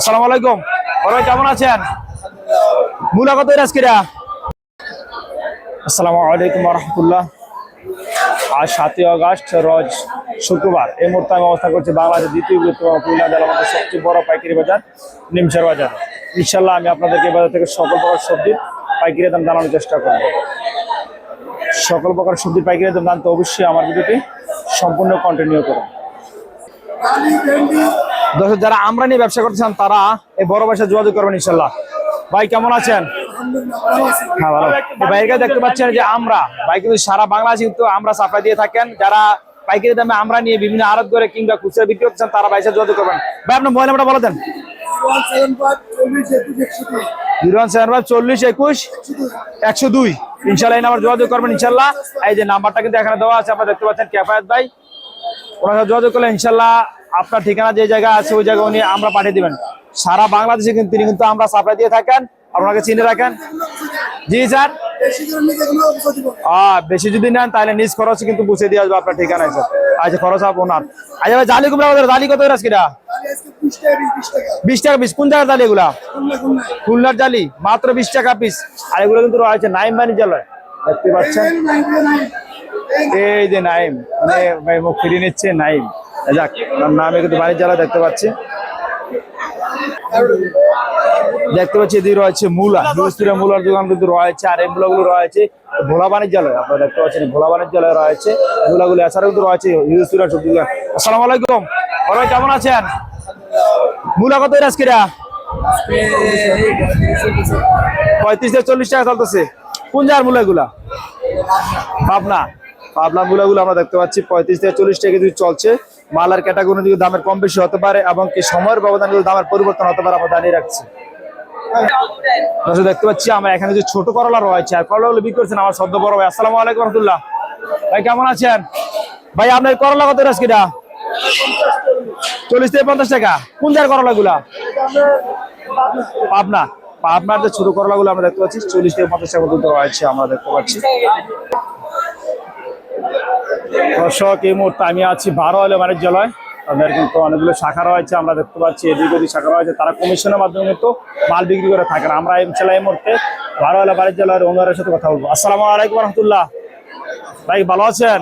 আসসালামু আলাইকুম। ওরা কেমন আছেন? মূলা কত আজকেরা? আসসালামু আলাইকুম ওয়া রাহমাতুল্লাহ। আজ 7ই আগস্ট রোজ শুক্রবার। এই মুহূর্তে আমি অবস্থান করছি বাংলাদেশের দ্বিতীয় বৃহত্তম খুলনা জেলার মধ্যে সবচেয়ে বড় পাইকারি বাজার নিমসার বাজার। ইনশাল্লাহ আমি আপনাদেরকে এই বাজার থেকে সকল প্রকার সবজির পাইকারি দাম জানানোর চেষ্টা করব। সকল প্রকার সবজির পাইকারি দাম জানতে অবশ্যই আমার ভিডিওটি সম্পূর্ণ কন্টিনিউ করুন। দর্শক যারা আমরা নিয়ে ব্যবসা করতে চান তারা এই বড় ভাইয়ের সাথে যোগাযোগ করবেন ইনশাল্লাহ। ভাই কেমন আছেন? হ্যাঁ ভালো। ভাইকে দেখতে পাচ্ছেন যে আমরা ভাই কিন্তু সারা বাংলাদেশে কিন্তু আমরা সাপ্লাই দিয়ে থাকেন। যারা পাইকারি দামে আমরা নিয়ে বিভিন্ন আড়ত করে কিংবা খুচরা বিক্রি করতে চান তারা ভাইয়ের সাথে যোগাযোগ করবেন। ভাই আপনার মোবাইল নাম্বারটা বলে দেন। 017544121 ইনশাল্লাহ এই নাম্বার যোগাযোগ করবেন ইনশাল্লাহ। এই যে নাম্বারটা কিন্তু এখানে দেওয়া আছে, আপনারা দেখতে পাচ্ছেন কেফায়েত ভাই। ওনার সাথে যোগাযোগ করলে ইনশাল্লাহ আপনার ঠিকানা যে জায়গায় আছে ওই জায়গায় উনি আমরা পাঠিয়ে দিবেন। সারা বাংলাদেশে কিন্তু তিনি কিন্তু আমরা সাপ্লাই দিয়ে থাকেন, আপনাকে চিনে রাখেন। জি স্যার, বেশি যদি নেন তাহলে নিজ খরচে কিন্তু বুঝে দিয়ে আসবো আপনার ঠিকানায় স্যার। আচ্ছা খরচ আপনার। আচ্ছা ভাই জালি কুমড়া জালি কত আজকেরা? 20 টাকা পিস। কোন জায়গার জালি এগুলা? খুলনার জালি মাত্র 20 টাকা পিস। আর এগুলো কিন্তু রয়েছে নাইম বাণিজ্যালয়, দেখতে পাচ্ছেন। এই যে নাইম ভাই মুখ ফিরিয়ে নিচ্ছে নাইম, যাক নামে কিন্তু বাণিজ্যালয় দেখতে পাচ্ছি। দেখতে পাচ্ছি এদিকে রয়েছে মূলা, মূলার দোকান কিন্তু রয়েছে। আর এই মূলাগুলো রয়েছে ভোলা বাণিজ্যালয়, আপনারা দেখতে পাচ্ছেন ভোলা বাণিজ্যালয় রয়েছে মূলাগুলো। এছাড়াও কিন্তু রয়েছে হিউজপুরের সবজি দোকান। আসসালামু আলাইকুম, সবাই কেমন আছেন? মূলা কত আজকেরা? 35 থেকে 40 টাকা চলতেছে। কোন জায়গার মূলাগুলা? পাবনা। পাবনা মূলাগুলো আমরা দেখতে পাচ্ছি 35 থেকে 40 টাকা যদি চলছে। মালার ক্যাটাগরি দিকে দামের কম বেশি হতে পারে এবং কি সময়ের ব্যবধানে দামের পরিবর্তন হতে পারে, আমরা জানিয়ে রাখছি। দেখতে পাচ্ছি আমরা এখানে যে ছোট করলা রয়েছে আর করলাগুলো বিক্রি করছেন আমার সদ্য বড় ভাই। আসসালামু আলাইকুম রহমতুল্লাহ। ভাই কেমন আছেন? ভাই আপনার করলা কত আজকেরা? 40 থেকে 50 টাকা। কোন জায়গার করলা গুলা? পাবনা। পাবনার যে ছোট করলা গুলো আমরা দেখতে পাচ্ছি 40 থেকে 50 টাকা পর্যন্ত রয়েছে, আমরা দেখতে পাচ্ছি। দর্শক এই মুহূর্তে আমি আছি বারোয়ালে বাণিজ্যালয়। তাদের কিন্তু অনেকগুলো শাখা রয়েছে, আমরা দেখতে পাচ্ছি এদিক ওদিক শাখা রয়েছে। তারা কমিশনের মাধ্যমে কিন্তু মাল বিক্রি করে থাকেন। আমরা ইনশাল্লাহ এই মুহূর্তে বারোয়ালে বাণিজ্যালয়ের ওনারের সাথে কথা বলবো। আসসালামু আলাইকুম রহমতুল্লাহ। ভাই ভালো আছেন?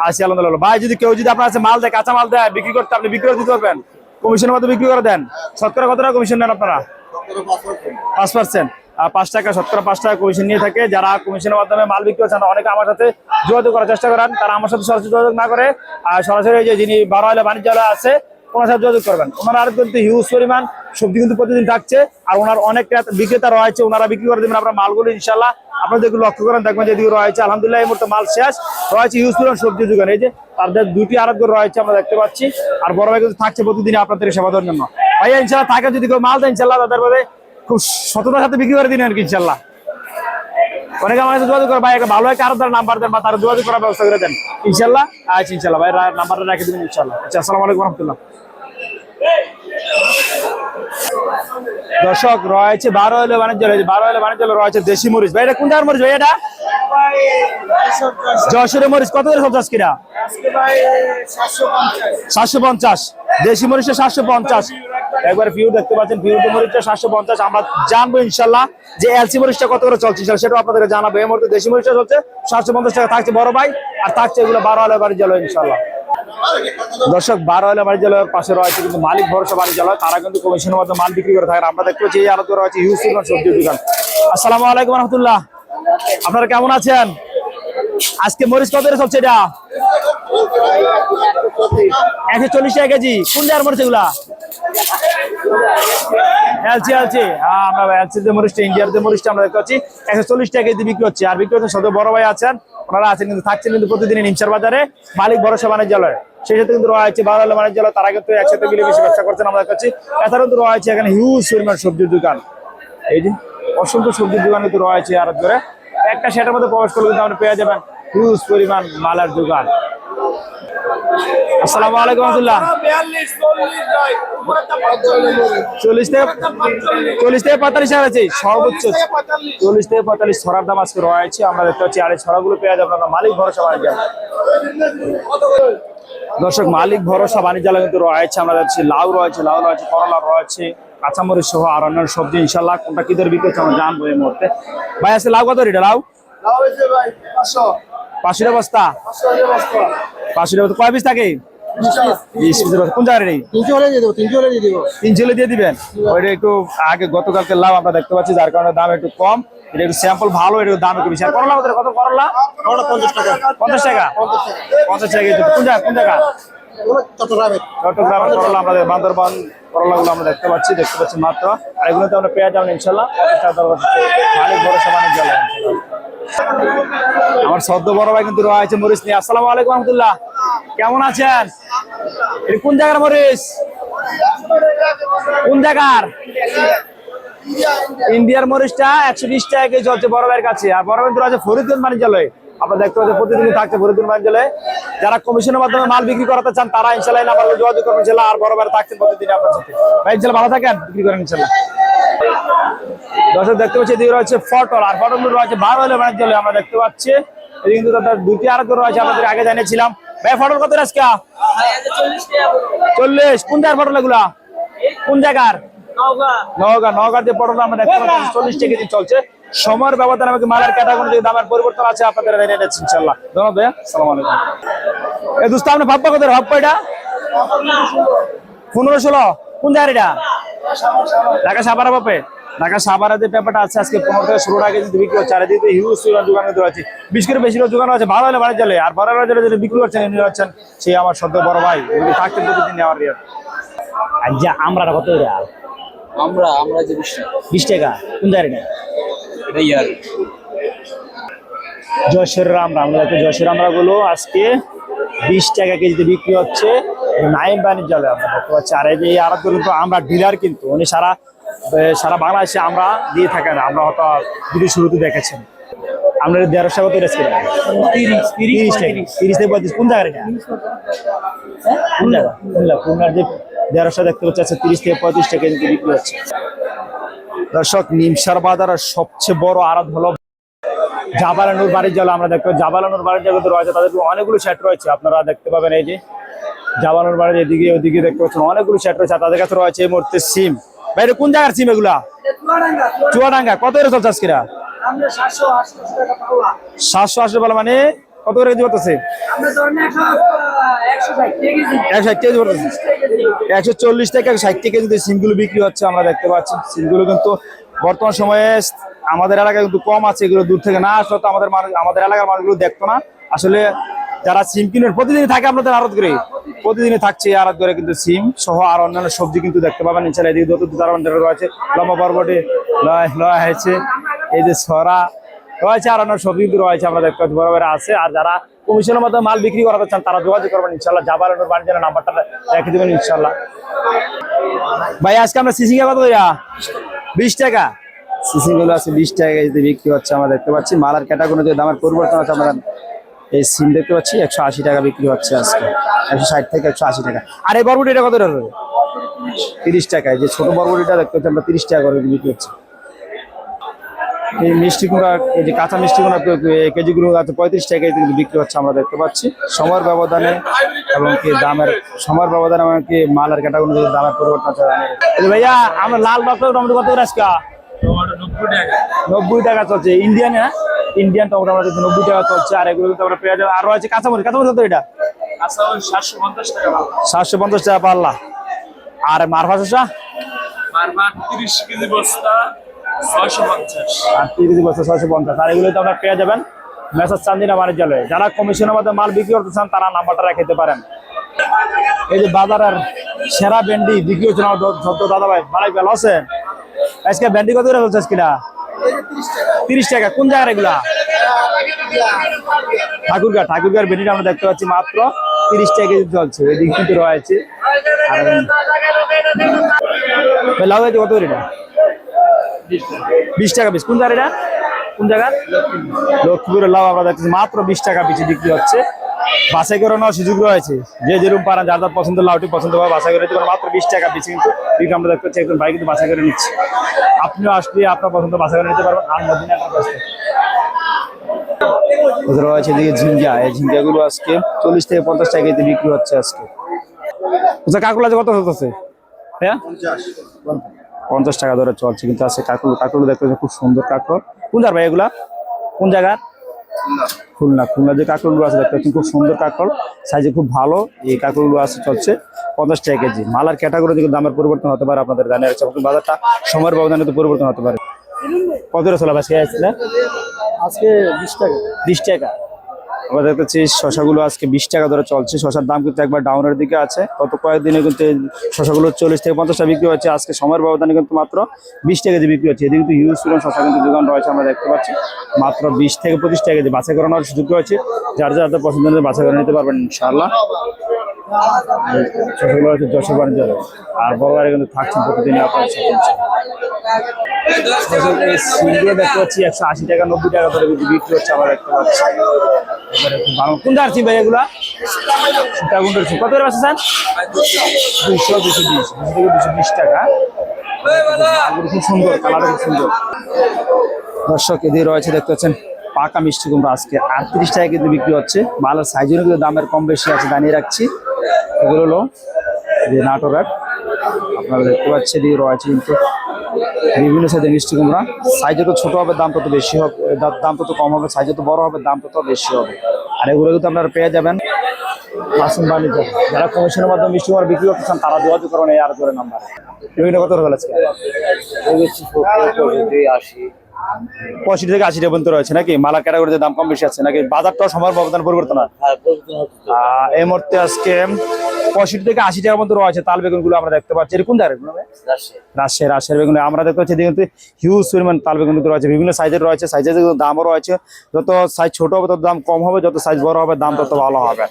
আছি আলহামদুলিল্লাহ। ভাই যদি কেউ যদি আপনার কাছে মাল দেয়, কাঁচা মাল দেয় বিক্রি করতে, আপনি বিক্রি করে দিতে পারবেন? কমিশনের মাধ্যমে বিক্রি করে দেন। শতকরা কত টাকা কমিশন নেন আপনারা? 5%। 5 টাকা, শতকরা 5 টাকা কমিশন নিয়ে থাকে। যারা কমিশনের মাধ্যমে মাল বিক্রি করছেন অনেকে আমার সাথে যোগাযোগ করার চেষ্টা করেন, তারা আমার সাথে সরাসরি যোগাযোগ না করে সরাসরি যে যিনি বারোয়ালে বাণিজ্যালয় আছে ওনার সাথে যোগাযোগ করবেন। ওনারা আর কিন্তু হিউজ পরিমাণ সবজি কিন্তু প্রতিদিন থাকছে আর ওনার অনেক বিক্রেতা রয়েছে, ওনারা বিক্রি করে দেবেন আপনার মালগুলো ইনশাল্লাহ। আপনাদের লক্ষ্য করেন দেখবেন যেদিকে রয়েছে আলহামদুলিল্লাহ এই মুহূর্তে মাল শেষ রয়েছে হিউজ পরিমাণ সবজি দোকান। এই যে তাদের 2টি আড়ত করে রয়েছে আমরা দেখতে পাচ্ছি। আর বড় ভাই কিন্তু থাকছে প্রতিদিন আপনাদের সেবা দেওয়ার জন্য। ভাইয়া ইনশাল্লাহ থাকে যদি কেউ মাল দেয় ইনশাল্লাহ তাদের ভাবে খুব সততার সাথে বিক্রি করে দিন আর কি ইনশাল্লাহ। অনেকে আমার সাথে যোগাযোগ করে ভাই একটা ভালো একটা আরো তার নাম্বার দেন বা তারা যোগাযোগ করার ব্যবস্থা করে দেন ইনশাল্লাহ। আচ্ছা ইনশাল্লাহ ভাই নাম্বারটা রেখে দেবেন ইনশাল্লাহ। আচ্ছা আসসালামু আলাইকুম রহমতুল্লাহ। দর্শক রয়েছে বারোয়ালে বাণিজ্যালয়, বারোয়ালে বাণিজ্যালয় রয়েছে দেশি মরিচ। ভাই এটা কোন জায়গার মরিচ ভাই? এটা যশোরের মরিচ। কত করে সব আজকেরা? 750। দেশি মরিচটা 750। একবার ভিউ দেখতে পাচ্ছেন, ভিউ মরিচটা 750। আমরা জানবো ইনশাল্লাহ যে এলসি মরিচটা কত করে চলছে সেটাও আপনাদেরকে জানাবো। এই মুহূর্তে দেশি মরিচটা চলছে 750 টাকা থাকছে বড় ভাই, আর থাকছে এগুলো বারোয়ালে বাণিজ্যালয় ইনশাল্লাহ। দর্শক বারোয়ালে বাণিজ্যালয়ের পাশে রয়েছে কিন্তু মালিক ভরসা বাণিজ্যালয়, তারা কিন্তু কমিশনের মধ্যে মাল বিক্রি করে থাকেন। আমরা দেখতে পাচ্ছি এই আলোচনা রয়েছে হিউজ পরিমাণ সবজির দোকান। আসসালামু আলাইকুম রহমতুল্লাহ। আপনারা কেমন আছেন? আজকে মরিচ কত করে চলছে? এটা 140 টাকা কেজি। কোন জায়গার মরিচ এগুলা? এলসি। আমরা এলসি যে মরিচটা, ইন্ডিয়ার যে মরিচটা আমরা দেখতে পাচ্ছি 140 টাকা কেজি বিক্রি হচ্ছে। আর বিক্রি হচ্ছে সব বড় ভাই আছেন, ওনারা আছেন কিন্তু থাকছেন কিন্তু প্রতিদিনই নিমসার বাজারে মালিক ভরসা বাণিজ্যালয়। সেই সাথে কিন্তু রয়েছে বারোয়ালে বাণিজ্যালয়, তারা কিন্তু একসাথে মিলে বেশি ব্যবসা করছেন আমরা দেখতে পাচ্ছি। এছাড়াও কিন্তু রয়েছে এখানে হিউজ পরিমাণ সবজির দোকান। এই যে অসংখ্য সবজির দোকান কিন্তু রয়েছে। আর ধরে একটা সেটার মধ্যে প্রবেশ করলে কিন্তু আপনি পেয়ে যাবেন হিউজ পরিমাণ মালের দোকান। আসসালামু আলাইকুম রহমতুল্লাহ। 40 থেকে 45 টাকা আছে সর্বোচ্চ। 40 থেকে 45 ছড়ার দাম আজকে রয়েছে আমরা দেখতে পাচ্ছি। আর এই ছড়াগুলো পেয়ে যাবেন আপনার মালিক ভরসা বাণিজ্যালয়। দর্শক মালিক ভরসা বাণিজ্যালয় কিন্তু রয়েছে, আমরা যাচ্ছি লাউ রয়েছে, করলা রয়েছে, কাঁচামরিচ সহ আর অন্যান্য সবজি ইনশাল্লাহ কোনটা কি দরে বিক্রি হচ্ছে আমরা জানবো এই মুহূর্তে। ভাই আজকে লাউ কত রেট? লাউ 500 বস্তা। 500 বস্তা কয় পিস থাকে? 20 পিস। কোন জায়গায় নেই? 300 হলে দিয়ে দিবেন। ওইটা একটু আগে গতকালকে লাউ আমরা দেখতে পাচ্ছি, যার কারণে দাম একটু কম। এটা একটু স্যাম্পল ভালো, এটা দাম একটু বেশি। আর করলা কত? করলা 50 টাকা। 50 টাকা। কোন জায়গা? চট্টগ্রামের করলা, আমাদের বান্দরবান করলাগুলো আমরা দেখতে পাচ্ছি মাত্র। আর এগুলো তো আমরা পেয়ে যাবেন ইনশাল্লাহ। মালিক ভরসা বাণিজ্যালয়। আমার সদ্য বড় ভাই কিন্তু রয়েছে মরিচ নিয়ে। আসসালামু আলাইকুম রহমতুল্লাহ, কেমন আছেন? এটা কোন জায়গার মরিচ? কোন জায়গার? ইন্ডিয়ার মরিচটা 120 টাকা কেজি চলছে বড় ভাইয়ের কাছে। আর বড় ভাই কিন্তু আছে ফরিদগঞ্জ বাণিজ্যালয়। আপনারা দেখতে পাচ্ছেন প্রতিদিনই থাকছে ফরিদগঞ্জ বাণিজ্যালয়ে। যারা কমিশনের মাধ্যমে মাল বিক্রি করাতে চান তারা ইনশাল্লাহ নাম্বার যোগাযোগ করবেন ইনশাল্লাহ। আর বড় ভাই থাকছেন প্রতিদিন আপনার সাথে। ভাই ইনশাল্লাহ ভালো থাকেন, বিক্রি করেন ইনশাল্লাহ। দর্শক দেখতে পাচ্ছি এদিকে রয়েছে পটল, আর পটল রয়েছে 12 হলে বাণিজ্যালয় আমরা দেখতে পাচ্ছি। এদিকে কিন্তু তাদের দুটি আড়ত রয়েছে, আমাদের আগে জানিয়েছিলাম। ভাই পটল কত আজকে? 40। কোন জায়গার পটল এগুলা? কোন জায়গার? নওগাঁর যে পটল আমরা দেখতে পাচ্ছি 40 টাকা কেজি চলছে। সময়ের ব্যবধানে আমাকে মালের ক্যাটাগরি দামের পরিবর্তন আছে, আপনাদের ইনশাল্লাহ। ধন্যবাদ ভাইয়া, আসসালামু আলাইকুম। এই দোস্ত আপনি ভাববা কত? ভাববা এটা 15-16। কোন জায়গার এটা? ঢাকা সাভারা পাবে। ঢাকা সাভারা যে পেপারটা আছে আজকে 15 থেকে 16 টাকা কিন্তু বিক্রি হচ্ছে। আর এদিকে হিউজ দোকান কিন্তু আছে, 20 করে বেশি দোকান আছে। ভালো হলে বাণিজ্যালয়। আর বড় বাজারে যদি বিক্রি করছেন নিয়ে যাচ্ছেন, সেই আমার সদ্য বড় ভাই থাকতেন প্রতিদিন আমার রিয়ার। আচ্ছা আমরা কত? আমরা যে 20 টাকা। কোন জায়গায়? জয়শ্রীরাম জয়শ্রীরামরা গুলো আজকে 20 টাকা কেজিতে বিক্রি হচ্ছে নাইম বাণিজ্যালয় আমরা দেখতে পাচ্ছি। আর এই যে আরো কিন্তু আমরা ডিলার, কিন্তু উনি সারা বাংলাদেশে আমরা দিয়ে থাকেন। আমরা হয়তো ভিডিও শুরুতে দেখেছেন। আমরা 150 টাকা তৈরি আজকে 30 থেকে 35। কোন জায়গায় এটা? কোন জায়গা? খুলনার যে 150 দেখতে পাচ্ছি আচ্ছা 30 থেকে 35 টাকা কেজিতে বিক্রি হচ্ছে। দর্শক নিমসার বাজারের সবচেয়ে বড় আড়ত হলো জাবালানুর বাণিজ্যালয়। আমরা দেখতে পাচ্ছি জাবালানুর বাণিজ্যালয় রয়েছে, তাদের অনেকগুলো সেট রয়েছে। আপনারা দেখতে পাবেন এই যে জাবালানুর বাণিজ্য, এদিকে ওদিকে দেখতে পাচ্ছেন অনেকগুলো সেট রয়েছে। তাদের কাছে রয়েছে এই মুহূর্তে সিম। বাইরে কোন জায়গার সিম এগুলা? চুয়াডাঙ্গা। কত করে চলছে আজকে? 780 বলা মানে কত করে কেজি করতেছে? 140 থেকে 160 টাকা কিন্তু সিমগুলো বিক্রি হচ্ছে আমরা দেখতে পাচ্ছি। সিমগুলো কিন্তু বর্তমান সময়ে আমাদের এলাকায় কিন্তু কম আছে। এগুলো দূর থেকে না আসলে তো আমাদের এলাকার মানুষগুলো দেখতো না। আসলে যারা সিম কিনেন প্রতিদিন থাকে আপনাদের আড়ত করে, প্রতিদিনই থাকছে আড়ত করে কিন্তু সিম সহ আর অন্যান্য সবজি কিন্তু দেখতে পাবেন ইনশাল্লাহ। এদিকে যত রয়েছে লম্বা বরবটি হয়েছে, এই যে ছড়া রয়েছে আর অন্য সবজি কিন্তু রয়েছে আমরা দেখতে পাচ্ছি বরাবর আছে। আর যারা কমিশনের মধ্যে মাল বিক্রি করাতে চান তারা যোগাযোগ করবেন ইনশাল্লাহ। জাবালানুর বাণিজ্যালয় নাম্বারটা রেখে দেবেন ইনশাল্লাহ। ভাই আজকে আমরা সিসি কত? 20 টাকা। সিসি গুলো আছে 20 টাকা কেজিতে বিক্রি হচ্ছে আমরা দেখতে পাচ্ছি। মালার ক্যাটাগরি যে দামের পরিবর্তন আছে আমরা এই সিম দেখতে পাচ্ছি 180 টাকা বিক্রি হচ্ছে আজকে, 160 থেকে 180 টাকা। আর এই বরবটিটা কত টাকা? 30 টাকায়। যে ছোট বরবটিটা দেখতে পাচ্ছি আমরা 30 টাকা করে বিক্রি হচ্ছে। এই মিষ্টি কুমড়া, এই যে কাঁচা মিষ্টি কুমড়া কেজিগুলো আছে 35 টাকা কিন্তু বিক্রি হচ্ছে আমরা দেখতে পাচ্ছি। সময়ের ব্যবধানে এবং কি দামের সময়ের ব্যবধানে এমনকি মালের ক্যাটাগরি দামের পরিবর্তন আছে। ভাইয়া আমরা লাল টমেটো কত করে আজকে? 90 টাকা চলছে। ইন্ডিয়ান টমেটো আমরা 90 টাকা চলছে। আর এগুলো কিন্তু আমরা পেয়ে যাবো। আর রয়েছে কাঁচামরিচ কত এটা? 750 টাকা পাল্লা। আর মারফা শসা 30 কেজি বস্তা 650। আর 30 কেজি বস্তা 650। আর এগুলো তো আমরা পেয়ে যাবেন মেসার চান্দিনা বাণিজ্যালয়ে। যারা কমিশনের মধ্যে মাল বিক্রি করতে চান তারা নাম্বারটা রেখে পারেন। এই যে বাজারের সেরা ভেন্ডি বিক্রি হচ্ছে আমার দাদা ভাই ভালো আছে। আজকে ভেন্ডি কত করে চলছে আজকে? 30 টাকা। কোন জায়গার এগুলা? ঠাকুরগাঁর ভেন্ডিটা আমরা দেখতে পাচ্ছি মাত্র 30 টাকা কেজি চলছে। এদিকে কিন্তু রয়েছে লাউ কত করে? 20 টাকা পিস। কোন জায়গা? কোন জায়গা? লক্ষ্মীপুরের লাউ আমরা দেখতেছি মাত্র 20 টাকা পিস বিক্রি হচ্ছে। বাছাই করে নেওয়ার সুযোগ রয়েছে, যে যেরকম পারেন যার যার পছন্দের লাউটি পছন্দ করে বাছাই করে নিতে পারেন। মাত্র 20 টাকা পিস কিন্তু আমরা দেখতে পাচ্ছি একজন ভাই কিন্তু বাছাই করে নিচ্ছে। আপনিও আসলে আপনার পছন্দ বাছাই করে নিতে পারবেন। আর মদিনা এদের রয়েছে এদিকে ঝিঙ্গা, এই ঝিঙ্গাগুলো আজকে 40 থেকে 50 টাকা কেজি বিক্রি হচ্ছে আজকে। আচ্ছা কাকুলা কত চলতেছে? হ্যাঁ 50 টাকা ধরে চলছে, কিন্তু আছে কাকুলো দেখতে খুব সুন্দর কাকড়। কোন জায়গা ভাই এগুলা? কোন জায়গার? খুলনা যে কাকড়গুলো আছে দেখতে খুব সুন্দর কাকড়, সাইজে খুব ভালো। এই কাকড়গুলো আছে চলছে 50 টাকা কেজি। মালার ক্যাটাগরি থেকে দামের পরিবর্তন হতে পারে, আপনাদের জানিয়ে রাখছি। বাজারটা সময়ের ব্যবধানে তো পরিবর্তন হতে পারে। কত রে চলা আজকে আসছিল? আজকে 20 টাকা। 20 টাকা। আমরা দেখতেছি শশাগুলো আজকে 20 টাকা ধরে চলছে। শশার দাম কিন্তু একবার ডাউনের দিকে আছে। গত কয়েকদিনে কিন্তু এই শশাগুলো 40 থেকে 50 টাকা বিক্রি হচ্ছে। আজকে সময়ের ব্যবধানে কিন্তু মাত্র 20 টাকা কেজি বিক্রি হচ্ছে। এদিকে কিন্তু হিউজ পরিমাণ শশা কিন্তু দোকান রয়েছে, আমরা দেখতে পাচ্ছি। মাত্র 20 থেকে 25 টাকা কেজি বাছাই করানোর সুযোগ রয়েছে। যার যাদের পছন্দ হলে বাছাই করে নিতে পারবেন ইনশাআল্লাহ। শশাগুলো হচ্ছে যশোর বাণিজ্য, আর বড় গাড়ি কিন্তু থাকছেন প্রতিদিনই আপনার সিঙ্গিয়ে দেখতে পাচ্ছি 180 টাকা 90 টাকা ধরে কিন্তু বিক্রি হচ্ছে, আমরা দেখতে পাচ্ছি। কোন জার চিম ভাই এগুলা? সীতাকুণ্ডের চিম কত করে আছে স্যার? 220 টাকা। খুব সুন্দর, কালারটা খুব সুন্দর। দর্শক এদিকে রয়েছে দেখতে পাচ্ছেন পাকা মিষ্টি কুমড়া, আজকে 38 টাকা কিন্তু বিক্রি হচ্ছে। মালের সাইজের কিন্তু দামের কম বেশি আছে, জানিয়ে রাখছি। এগুলো হলো যে নাটোরের, আপনারা দেখতে পাচ্ছেন এদিকে রয়েছে কিন্তু বিভিন্ন সাইজের মিষ্টি কুমড়া। সাইজ যত ছোট হবে দাম তত বেশি হবে, দাম তত কম হবে। সাইজ যত বড় হবে দাম তত বেশি হবে। আর এগুলো কিন্তু আপনারা পেয়ে যাবেন মাসুম বাণিজ্য। যারা কমিশনের মাধ্যমে মিষ্টি কুমড়া বিক্রি করতে চান তারা যোগাযোগ করুন এই আর করে নাম্বারে। বিভিন্ন কত করে আজকে? 65 থেকে 80 টাকা পর্যন্ত রয়েছে নাকি? মালা ক্যাটাগরিতে দাম কম বেশি আছে নাকি? বাজারটাও সময়ের ব্যবধান পরিবর্তন হয়। এই মুহূর্তে আজকে 65 থেকে 80 টাকার মধ্যে রয়েছে তাল বেগুন গুলো আমরা দেখতে পাচ্ছি। এরকম রাজশাহীর বেগুন আমরা দেখতে পাচ্ছি। কিন্তু হিউজ পরিমাণ তাল বেগুন কিন্তু রয়েছে, বিভিন্ন সাইজের রয়েছে। সাইজের দামও রয়েছে, যত সাইজ ছোট হবে তত দাম কম হবে, যত সাইজ বড় হবে দাম তত ভালো হবে।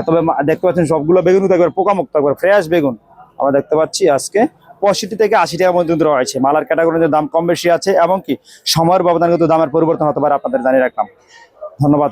তবে দেখতে পাচ্ছেন সবগুলো বেগুন কিন্তু একবার পোকামুক্ত, একবার ফ্রেশ বেগুন আমরা দেখতে পাচ্ছি। আজকে 65 থেকে 80 টাকা পর্যন্ত রয়েছে। মালার ক্যাটাগরিতে দাম কম বেশি আছে, এবং কি সময়ের ব্যবধানে কিন্তু দামের পরিবর্তন হতে পারে, আপনাদের জানিয়ে রাখলাম। ধন্যবাদ।